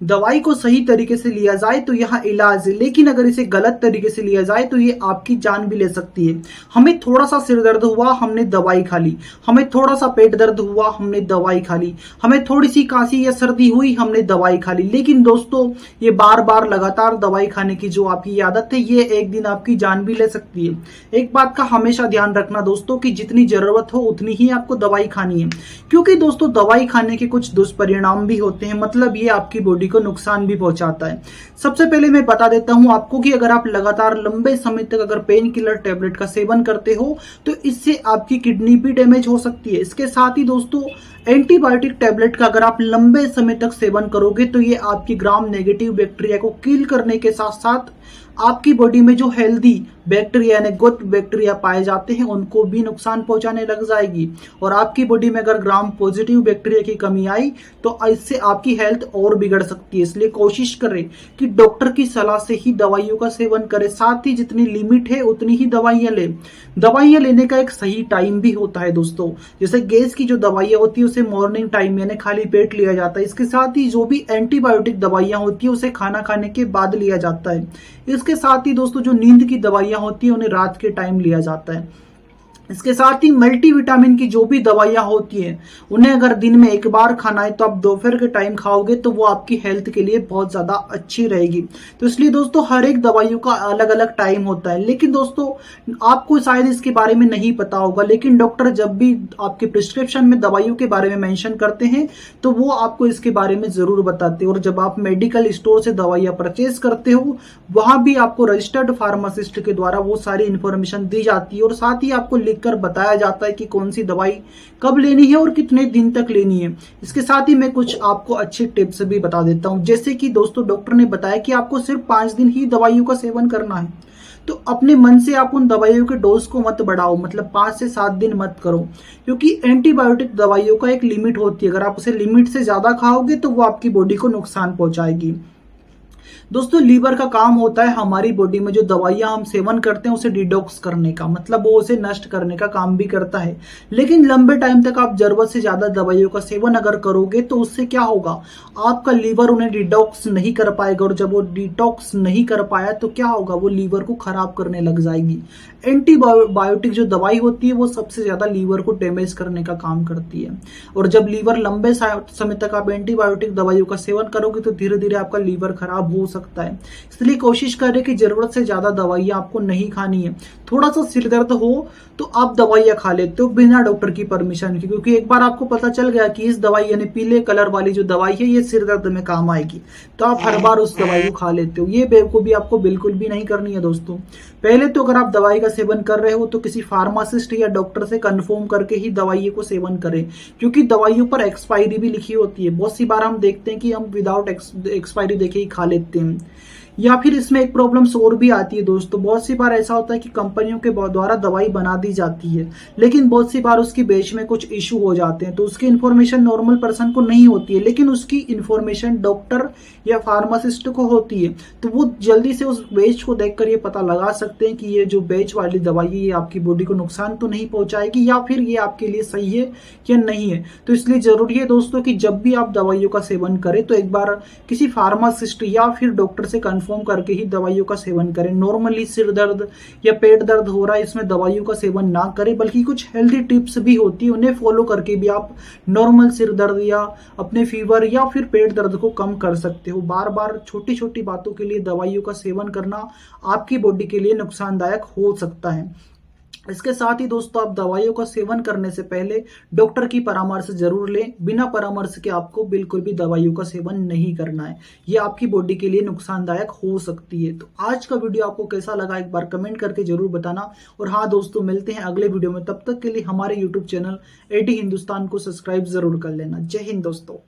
दवाई को सही तरीके से लिया जाए तो यह इलाज है, लेकिन अगर इसे गलत तरीके से लिया जाए तो ये आपकी जान भी ले सकती है। हमें थोड़ा सा सिर दर्द हुआ, हमने दवाई खा ली, हमें थोड़ा सा पेट दर्द हुआ, हमने दवाई खा ली, हमें थोड़ी सी खांसी या सर्दी हुई, हमने दवाई खा ली। लेकिन दोस्तों, ये बार बार लगातार दवाई खाने की जो आपकी आदत है, ये एक दिन आपकी जान भी ले सकती है। एक बात का हमेशा ध्यान रखना दोस्तों कि जितनी जरूरत हो उतनी ही आपको दवाई खानी है, क्योंकि दोस्तों दवाई खाने के कुछ दुष्परिणाम भी होते हैं, मतलब ये आपकी बॉडी को नुकसान भी पहुंचाता है। सबसे पहले मैं बता देता हूं आपको कि अगर आप लगातार लंबे समय तक अगर पेन किलर टेबलेट का सेवन करते हो तो इससे आपकी किडनी भी डैमेज हो सकती है। इसके साथ ही दोस्तों, एंटीबायोटिक टेबलेट का अगर आप लंबे समय तक सेवन करोगे तो ये आपकी ग्राम नेगेटिव बैक्टीरिया को किल करने के साथ साथ आपकी बॉडी में जो हेल्दी बैक्टीरिया यानी गुड बैक्टीरिया पाए जाते हैं उनको भी नुकसान पहुंचाने लग जाएगी। और आपकी बॉडी में अगर ग्राम पॉजिटिव बैक्टीरिया की कमी आई तो इससे आपकी हेल्थ और बिगड़ सकती है। इसलिए कोशिश करें कि डॉक्टर की सलाह से ही दवाइयों का सेवन करें, साथ ही जितनी लिमिट है उतनी ही दवाइयां लें। दवाइयां लेने का एक सही टाइम भी होता है दोस्तों। जैसे गैस की जो दवाइयां होती है उसे मॉर्निंग टाइम यानी खाली पेट लिया जाता है। इसके साथ ही जो भी एंटीबायोटिक दवाइयां होती है उसे खाना खाने के बाद लिया जाता है। इसके साथ ही दोस्तों, जो नींद की दवाइयां होती है उन्हें रात के टाइम लिया जाता है। इसके साथ ही मल्टीविटामिन की जो भी दवाइयां होती हैं उन्हें अगर दिन में एक बार खाना है तो आप दोपहर के टाइम खाओगे तो वो आपकी हेल्थ के लिए बहुत ज्यादा अच्छी रहेगी। तो इसलिए दोस्तों, हर एक दवाइयों का अलग अलग टाइम होता है। लेकिन दोस्तों, आपको शायद इसके बारे में नहीं पता होगा, लेकिन डॉक्टर जब भी आपके प्रिस्क्रिप्शन में दवाइयों के बारे में मेंशन करते हैं तो वो आपको इसके बारे में जरूर बताते हैं। और जब आप मेडिकल स्टोर से दवाइयां परचेज करते हो वहां भी आपको रजिस्टर्ड फार्मासिस्ट के द्वारा वो सारी इंफॉर्मेशन दी जाती है और साथ ही आपको कर बताया जाता है कि कौन सी दवाई कब लेनी है और कितने दिन तक लेनी है। इसके साथ ही मैं कुछ आपको अच्छे टिप्स भी बता देता हूं, जैसे कि दोस्तों डॉक्टर ने बताया कि आपको सिर्फ 5 दिन ही दवाइयों का सेवन करना है। तो अपने मन से आप उन दवाइयों के डोज को मत बढ़ाओ, मतलब 5 से 7 दिन मत करो, क्योंकि एंटीबायोटिक दवाइयों का एक लिमिट होती है। अगर आप उसे लिमिट से ज्यादा खाओगे तो वो आपकी बॉडी को नुकसान पहुंचाएगी। दोस्तों, लीवर का काम होता है हमारी बॉडी में जो दवाइयां हम सेवन करते हैं उसे डिटॉक्स करने का, मतलब वो उसे नष्ट करने का काम भी करता है। लेकिन लंबे टाइम तक आप जरूरत से ज्यादा दवाइयों का सेवन अगर करोगे तो उससे क्या होगा, आपका लीवर उन्हें डिटॉक्स नहीं कर पाएगा, और जब वो डिटॉक्स नहीं कर पाया तो क्या होगा, वो लीवर को खराब करने लग जाएगी। एंटीबायोटिक जो दवाई होती है वो सबसे ज्यादा लीवर को डैमेज करने का काम करती है, और जब लीवर लंबे समय तक आप एंटीबायोटिक दवाइयों का सेवन करोगे तो धीरे धीरे आपका लीवर खराब हो सकता है। इसलिए कोशिश करें कि जरूरत से ज्यादा दवाइयां आपको नहीं खानी है। थोड़ा सा सिर दर्द हो तो आप दवाइयां खा लेते हो बिना डॉक्टर की परमिशन के, क्योंकि एक बार आपको पता चल गया कि इस दवाई यानी पीले कलर वाली जो दवाई है ये सिर दर्द में काम आएगी तो आप हर बार उस दवाई को खा लेते हो। ये बेवकूफी आपको बिल्कुल भी नहीं करनी है दोस्तों। पहले तो अगर आप दवाई का सेवन कर रहे हो तो किसी फार्मासिस्ट या डॉक्टर से कंफर्म करके ही दवाइयों को सेवन करें, क्योंकि दवाइयों पर एक्सपायरी भी लिखी होती है। बहुत सी बार हम देखते हैं कि हम विदाउट एक्सपायरी देखे ही खा लेते हैं। या फिर इसमें एक प्रॉब्लम और भी आती है दोस्तों, बहुत सी बार ऐसा होता है कि कंपनियों के द्वारा दवाई बना दी जाती है लेकिन बहुत सी बार उसकी बेच में कुछ इशू हो जाते हैं, तो उसकी इन्फॉर्मेशन नॉर्मल पर्सन को नहीं होती है, लेकिन उसकी इन्फॉर्मेशन डॉक्टर या फार्मासिस्ट को होती है। तो वो जल्दी से उस बेच को देखकर ये पता लगा सकते हैं कि ये जो बेच वाली दवाई है ये आपकी बॉडी को नुकसान तो नहीं पहुंचाएगी या फिर ये आपके लिए सही है या नहीं है। तो इसलिए जरूरी है दोस्तों कि जब भी आप दवाइयों का सेवन करें तो एक बार किसी फार्मासिस्ट या फिर डॉक्टर से कंफर्म करके ही दवाइयों का सेवन करें। नॉर्मली सिर दर्द या पेट दर्द हो रहा है इसमें दवाइयों का सेवन ना करें, बल्कि कुछ हेल्दी टिप्स भी होती है उन्हें फॉलो करके भी आप नॉर्मल सिर दर्द या अपने फीवर या फिर पेट दर्द को कम कर सकते हो। बार बार छोटी छोटी बातों के लिए दवाइयों का सेवन करना आपकी बॉडी के लिए नुकसानदायक हो सकता है। इसके साथ ही दोस्तों, आप दवाइयों का सेवन करने से पहले डॉक्टर की परामर्श जरूर लें। बिना परामर्श के आपको बिल्कुल भी दवाइयों का सेवन नहीं करना है, ये आपकी बॉडी के लिए नुकसानदायक हो सकती है। तो आज का वीडियो आपको कैसा लगा एक बार कमेंट करके जरूर बताना। और हाँ दोस्तों, मिलते हैं अगले वीडियो में, तब तक के लिए हमारे यूट्यूब चैनल एडी हिंदुस्तान को सब्सक्राइब जरूर कर लेना। जय हिंद दोस्तों।